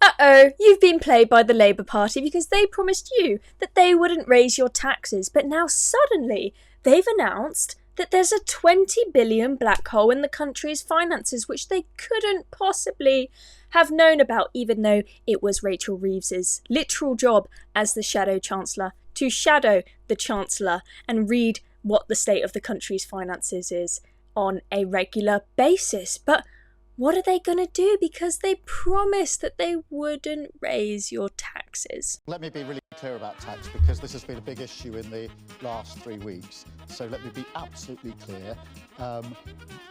Uh-oh, you've been played by the Labour Party because they promised you that they wouldn't raise your taxes, but now suddenly they've announced that there's a 20 billion black hole in the country's finances which they couldn't possibly have known about, even though it was Rachel Reeves's literal job as the Shadow Chancellor to shadow the Chancellor and read what the state of the country's finances is on a regular basis. But what are they going to do? Because they promised that they wouldn't raise your taxes. Let me be really clear about tax, because this has been a big issue in the last 3 weeks. So let me be absolutely clear.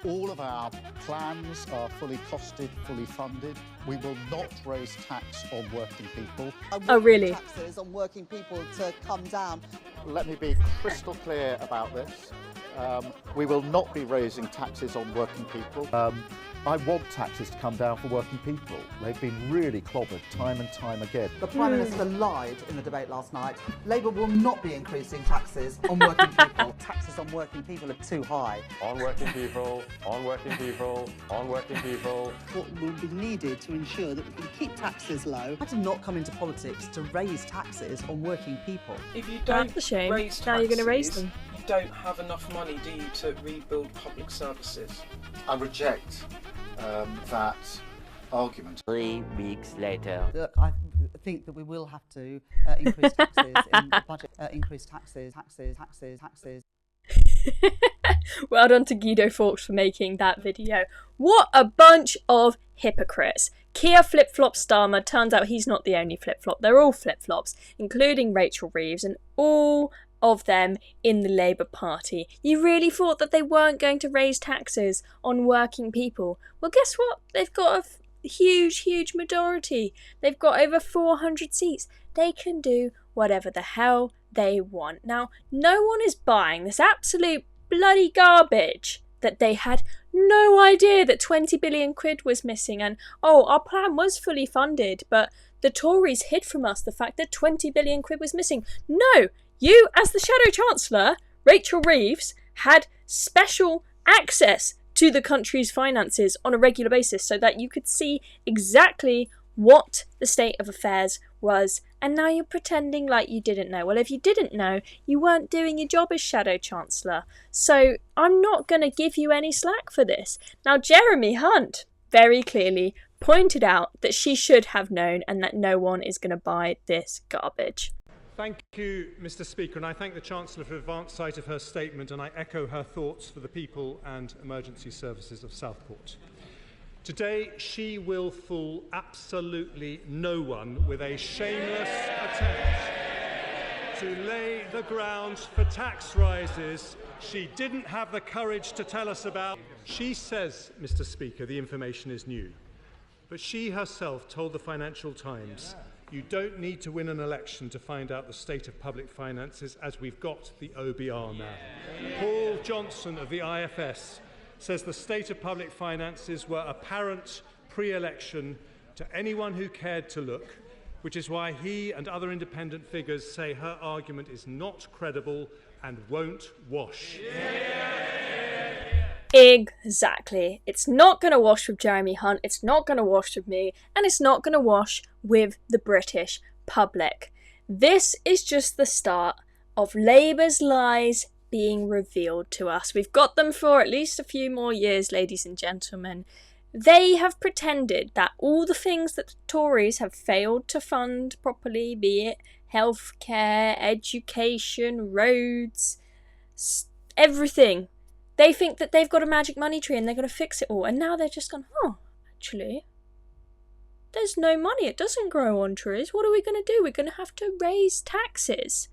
All of our plans are fully costed, fully funded. We will not raise tax on working people. Oh, really? Taxes on working people to come down. Let me be crystal clear about this. We will not be raising taxes on working people. I want taxes to come down for working people. They've been really clobbered time and time again. The Prime Minister lied in the debate last night. Labour will not be increasing taxes on working people. Taxes on working people are too high. On working people, on working people, on working people. What will be needed to ensure that we can keep taxes low? I did not come into politics to raise taxes on working people. If you don't That's a shame. raise taxes, Now you're going to raise them. You don't have enough money, do you, to rebuild public services? I reject that argument. 3 weeks later. Look, I think that we will have to increase taxes in the budget. Increase taxes. Well done to Guido Fawkes for making that video. What a bunch of hypocrites. Keir Flip-Flop Starmer, turns out he's not the only flip-flop. They're all flip-flops, including Rachel Reeves and all of them in the Labour Party. You really thought that they weren't going to raise taxes on working people? Well, guess what? They've got a huge majority. They've got over 400 seats. They can do whatever the hell they want. Now, no one is buying this absolute bloody garbage that they had no idea that 20 billion quid was missing and, oh, our plan was fully funded, but the Tories hid from us the fact that 20 billion quid was missing. No! You, as the Shadow Chancellor, Rachel Reeves, had special access to the country's finances on a regular basis so that you could see exactly what the state of affairs was, and now you're pretending like you didn't know. Well, if you didn't know, you weren't doing your job as Shadow Chancellor. So I'm not going to give you any slack for this. Now, Jeremy Hunt very clearly pointed out that she should have known and that no one is going to buy this garbage. Thank you, Mr. Speaker, and I thank the Chancellor for advance sight of her statement, and I echo her thoughts for the people and emergency services of Southport. Today, she will fool absolutely no one with a shameless attempt to lay the grounds for tax rises she didn't have the courage to tell us about. She says, Mr. Speaker, the information is new, but she herself told the Financial Times, you don't need to win an election to find out the state of public finances, as we've got the OBR now. Paul Johnson of the IFS says the state of public finances were apparent pre-election to anyone who cared to look, which is why he and other independent figures say her argument is not credible and won't wash. Exactly. It's not going to wash with Jeremy Hunt, it's not going to wash with me, and it's not going to wash with the British public. This is just the start of Labour's lies being revealed to us. We've got them for at least a few more years, ladies and gentlemen. They have pretended that all the things that the Tories have failed to fund properly, be it healthcare, education, roads, everything, they think that they've got a magic money tree and they're going to fix it all. And now they're just gone, actually, there's no money. It doesn't grow on trees. What are we going to do? We're going to have to raise taxes.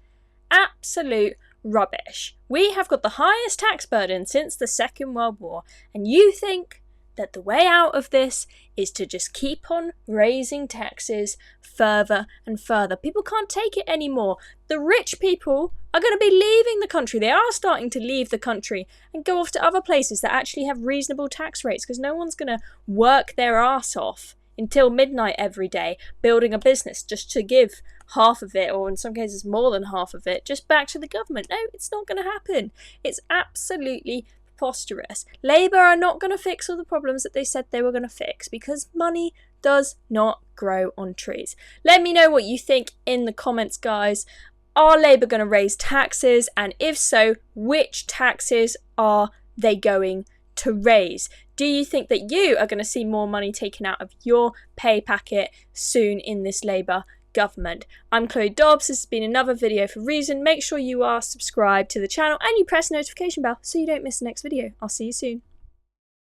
Absolute rubbish. We have got the highest tax burden since the Second World War. And you think that the way out of this is to just keep on raising taxes further and further. People can't take it anymore. The rich people are going to be leaving the country. They are starting to leave the country and go off to other places that actually have reasonable tax rates, because no one's going to work their arse off until midnight every day building a business just to give half of it, or in some cases more than half of it, just back to the government. No, it's not going to happen. It's absolutely preposterous. Labour are not going to fix all the problems that they said they were going to fix, because money does not grow on trees. Let me know what you think in the comments, guys. Are Labour going to raise taxes? And if so, which taxes are they going to raise? Do you think that you are going to see more money taken out of your pay packet soon in this Labour government? I'm Chloe Dobbs. This has been another video for Reason. Make sure you are subscribed to the channel and you press the notification bell so you don't miss the next video. I'll see you soon.